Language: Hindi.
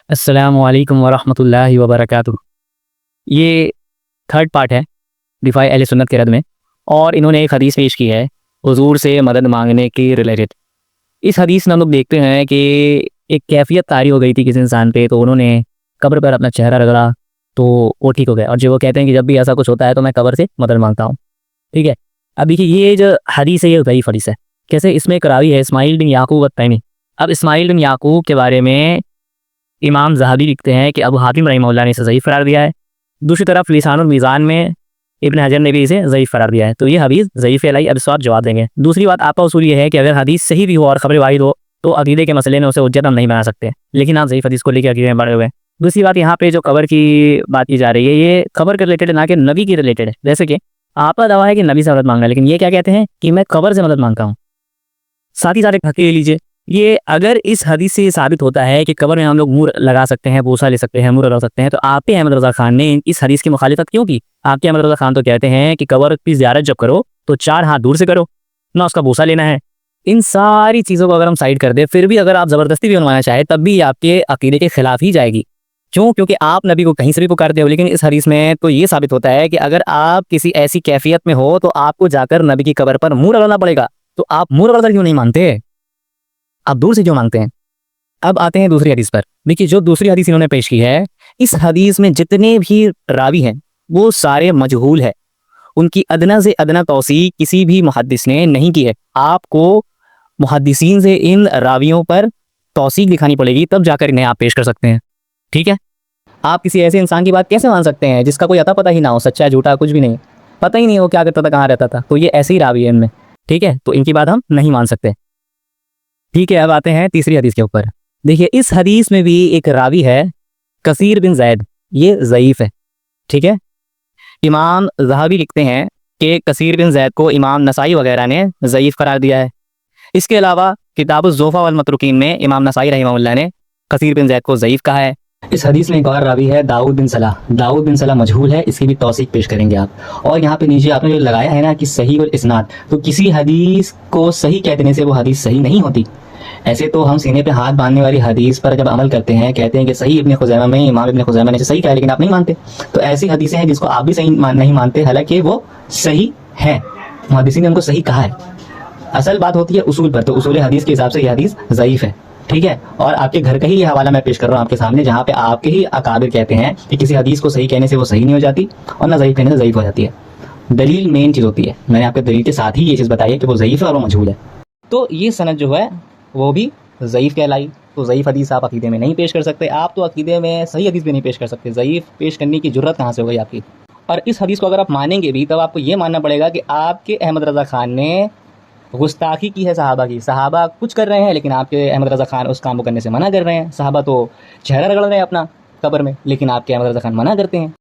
अस्सलामु अलैकुम वरहमतुल्लाहि वबरकातुहू। ये थर्ड पार्ट है दिफाए अहले सुन्नत के रद में, और इन्होंने एक हदीस पेश की है हुजूर से मदद मांगने के रिलेटेड। इस हदीस में हम लोग देखते हैं कि एक कैफियत तारी हो गई थी किसी इंसान पे, तो उन्होंने कब्र पर अपना चेहरा रगड़ा तो वो ठीक हो गया। और जो वो कहते हैं कि जब भी ऐसा कुछ होता है तो मैं कब्र से मदद मांगता हूँ। ठीक है, अब देखिए ये जो हदीस है ये ज़ईफ़ हदीस है। कैसे? इसमें एक रावी है इस्माइल बिन याकूब अत-तैमी। अब इस्माइल बिन याकूब के बारे में इमाम ज़हाबी लिखते हैं कि अबू हातिम रहिमहुल्लाह ने इसे ज़ईफ़ करार दिया है। दूसरी तरफ लिसानुल मीज़ान में इब्न हजर ने भी इसे ज़ईफ़ करार दिया है। तो ये हदीस ज़ईफ़ है। अब इस बात जवाब देंगे। दूसरी बात, आपका उसूल ये है कि अगर हदीस सही भी हो और खबर वाहिद हो तो अकीदे के मसले में उसे हुज्जत हम नहीं बना सकते, लेकिन आप ज़ईफ़ हदीस को लेकर अकीदे में पड़े हुए हैं। दूसरी बात, यहाँ पे जो कब्र की बात की जा रही है ये कब्र के रिलेटेड है, ना कि नबी की रिलेटेड है। जैसे कि आपका दावा है कि नबी से मदद मांगना है, लेकिन ये क्या कहते हैं कि मैं कब्र से मदद मांगता हूँ। साथ ही साथ एक हक़ीक़त लीजिए, ये अगर इस हदीस से ये साबित होता है कि कब्र में हम लोग मुँह लगा सकते हैं, बोसा ले सकते हैं, मुँह लगा सकते हैं, तो आपके अहमद रज़ा खान ने इस हदीस की मुखालिफत क्यों की? आपके अहमद रज़ा खान तो कहते हैं कि कब्र की ज़ियारत जब करो तो 4 हाथ दूर से करो, ना उसका बोसा लेना है। इन सारी चीज़ों को अगर हम साइड कर दें, फिर भी अगर आप ज़बरदस्ती भी बनवाना चाहें तब भी आपके अकीदे के खिलाफ ही जाएगी। क्यों? क्योंकि आप नबी को कहीं से भी पुकारते हो, लेकिन इस हदीस में तो ये साबित होता है कि अगर आप किसी ऐसी कैफियत में हो तो आपको जाकर नबी की कब्र पर मुँह लगाना पड़ेगा। तो आप मुँह लगाकर क्यों नहीं मानते? आप दूर से क्यों मांगते हैं? अब आते हैं दूसरी हदीस पर। देखिए जो दूसरी हदीस इन्होंने पेश की है, इस हदीस में जितने भी रावी हैं वो सारे मजहूल है। उनकी अदना से अदना तौसीक किसी भी मुहद्दिस ने नहीं की है। आपको मुहद्दिसीन से इन रावियों पर तौसीक दिखानी पड़ेगी, तब जाकर इन्हें आप पेश कर सकते हैं। ठीक है, आप किसी ऐसे इंसान की बात कैसे मान सकते हैं जिसका कोई अता पता ही ना हो, सच्चा है झूठा कुछ भी नहीं, पता ही नहीं हो क्या करता था, कहाँ रहता था, तो ये ऐसे ही रावी है इनमें। ठीक है, तो इनकी बात हम नहीं मान सकते। ठीक है, अब आते हैं तीसरी हदीस के ऊपर। देखिए इस हदीस में भी एक रावी है कसीर बिन जैद, ये ज़ईफ़ है। ठीक है, इमाम ज़हाबी लिखते हैं कि कसीर बिन जैद को इमाम नसाई वगैरह ने ज़ईफ़ करार दिया है। इसके अलावा किताबुज़ ज़ोफ़ा वल मतरूकीन में इमाम नसाई रहमहुल्लाह ने कसीर बिन जैद को ज़ईफ़ कहा है। इस हदीस में एक और रावी है दाऊद बिन सलाह। दाऊद बिन सलाह मजहूल है, इसकी भी तौसीक पेश करेंगे आप। और यहाँ पे नीचे आपने जो लगाया है ना कि सही वल इस्नाद, तो किसी हदीस को सही कह देने से वो हदीस सही नहीं होती। ऐसे तो हम सीने पे हाथ बांधने वाली हदीस पर जब अमल करते हैं, कहते हैं कि सही इब्न खुज़ैमा में इमाम इब्न खुज़ैमा ने इसे सही कहा, लेकिन आप नहीं मानते। तो ऐसी हदीसें हैं जिसको आप भी सही नहीं मानते, हालांकि वो सही है, मुहद्दिसीन ने उनको सही कहा है। असल बात होती है उसूल पर, तो उसूल हदीस के हिसाब से यह हदीस ज़ईफ़ है। ठीक है, और आपके घर का ही ये हवाला मैं पेश कर रहा हूँ आपके सामने, जहाँ पे आपके ही अकाबिर कहते हैं कि किसी हदीस को सही कहने से वो सही नहीं हो जाती और ना ज़ईफ़ कहने से ज़ईफ़ हो जाती है। दलील मेन चीज़ होती है। मैंने आपको दलील के साथ ही ये चीज़ बताई है कि वो ज़ईफ़ है और वो मजहूल है। तो ये सनद जो है वो भी ज़ईफ़ कहलाई। तो ज़ईफ़ हदीस आप अकीदे में नहीं पेश कर सकते। आप तो अकीदे में सही हदीस भी नहीं पेश कर सकते, ज़ईफ़ पेश करने की जुर्रत कहाँ से हो गई आपकी? और इस हदीस को अगर आप मानेंगे भी, तब आपको ये मानना पड़ेगा कि आपके अहमद रज़ा खान ने गुस्ताखी की है सहाबा की। सहाबा कुछ कर रहे हैं, लेकिन आपके अहमद रज़ा खान उस काम को करने से मना कर रहे हैं। सहाबा तो चेहरा रगड़ रहे हैं अपना कब्र में, लेकिन आपके अहमद रज़ा खान मना करते हैं।